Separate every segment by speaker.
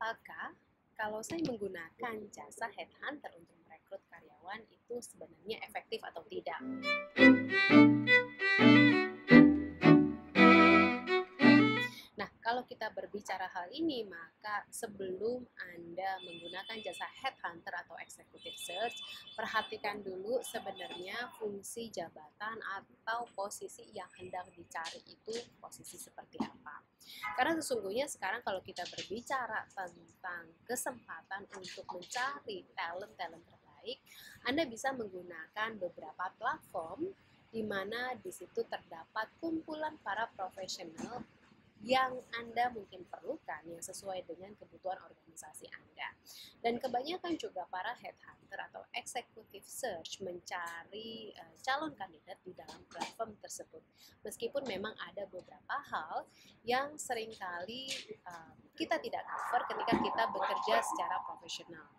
Speaker 1: Apakah kalau saya menggunakan jasa headhunter untuk merekrut karyawan itu sebenarnya efektif atau tidak? Nah, kalau kita berbicara hal ini, maka sebelum Anda menggunakan jasa headhunter atau executive search, perhatikan dulu sebenarnya fungsi jabatan atau posisi yang hendak dicari itu posisi seperti apa. Karena sesungguhnya sekarang kalau kita berbicara tentang kesempatan untuk mencari talent-talent terbaik, Anda bisa menggunakan beberapa platform di mana di situ terdapat kumpulan para profesional yang Anda mungkin perlukan yang sesuai dengan kebutuhan organisasi Anda. Dan kebanyakan juga para headhunter atau executive search mencari calon kandidat di dalam platform tersebut. Meskipun memang ada beberapa hal yang seringkali kita tidak cover ketika kita bekerja secara profesional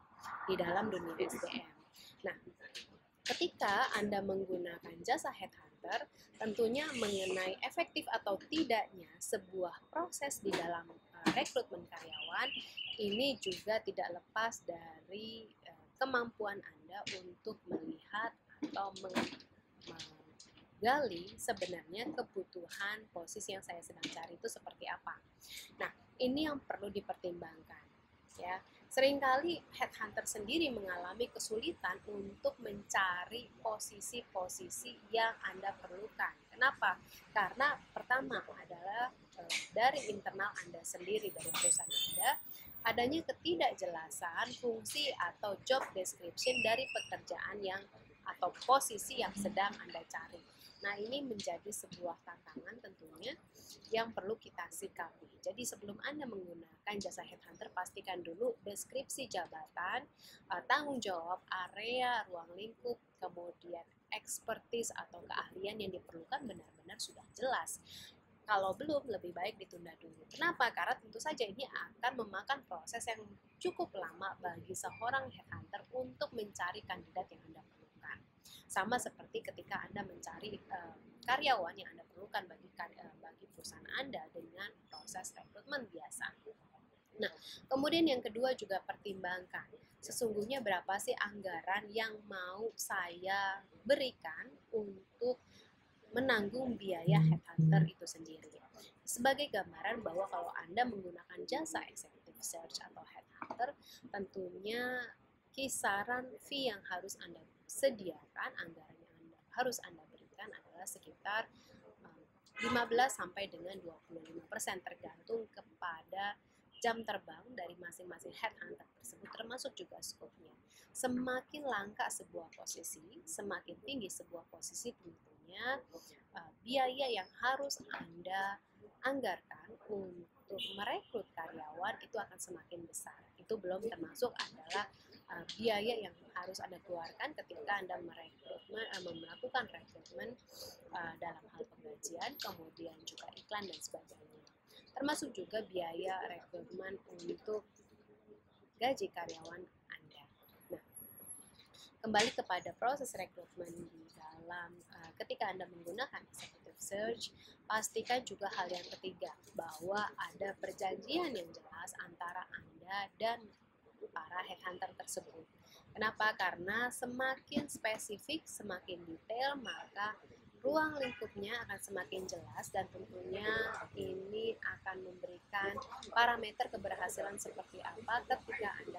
Speaker 1: di dalam dunia SDM. Nah, ketika Anda menggunakan jasa headhunter, tentunya mengenai efektif atau tidaknya sebuah proses di dalam rekrutmen karyawan ini juga tidak lepas dari kemampuan Anda untuk melihat atau menggali sebenarnya kebutuhan posisi yang saya sedang cari itu seperti apa. Nah, ini yang perlu dipertimbangkan, ya. Seringkali headhunter sendiri mengalami kesulitan untuk mencari posisi-posisi yang Anda perlukan. Kenapa? Karena pertama adalah dari internal Anda sendiri, dari perusahaan Anda, adanya ketidakjelasan fungsi atau job description dari pekerjaan yang atau posisi yang sedang Anda cari. Nah, ini menjadi sebuah tantangan tentunya yang perlu kita sikapi. Jadi sebelum Anda menggunakan jasa headhunter, pastikan dulu deskripsi jabatan, tanggung jawab, area, ruang lingkup, kemudian expertise atau keahlian yang diperlukan benar-benar sudah jelas. Kalau belum, lebih baik ditunda dulu. Kenapa? Karena tentu saja ini akan memakan proses yang cukup lama bagi seorang headhunter untuk mencari kandidat yang Anda perlukan. Sama seperti ketika Anda mencari karyawan yang Anda perlukan bagi perusahaan Anda dengan proses rekrutmen biasa. Nah, kemudian yang kedua juga pertimbangkan sesungguhnya berapa sih anggaran yang mau saya berikan untuk menanggung biaya headhunter itu sendiri. Sebagai gambaran bahwa kalau Anda menggunakan jasa executive search atau headhunter, tentunya kisaran fee yang harus Anda sediakan, anggaran yang harus Anda berikan adalah sekitar 15 sampai dengan 25% tergantung kepada jam terbang dari masing-masing headhunter tersebut, termasuk juga skopnya. Semakin langka sebuah posisi, semakin tinggi sebuah posisi, tentunya biaya yang harus Anda anggarkan untuk merekrut karyawan itu akan semakin besar. Itu belum termasuk adalah biaya yang harus Anda keluarkan ketika Anda melakukan rekrutmen dalam hal penggajian, kemudian juga iklan dan sebagainya. Termasuk juga biaya rekrutmen untuk gaji karyawan Anda. Nah, kembali kepada proses rekrutmen di dalam ketika Anda menggunakan executive search, pastikan juga hal yang ketiga, bahwa ada perjanjian yang jelas antara Anda dan para headhunter tersebut. Kenapa? Karena semakin spesifik, semakin detail, maka ruang lingkupnya akan semakin jelas dan tentunya ini akan memberikan parameter keberhasilan seperti apa ketika Anda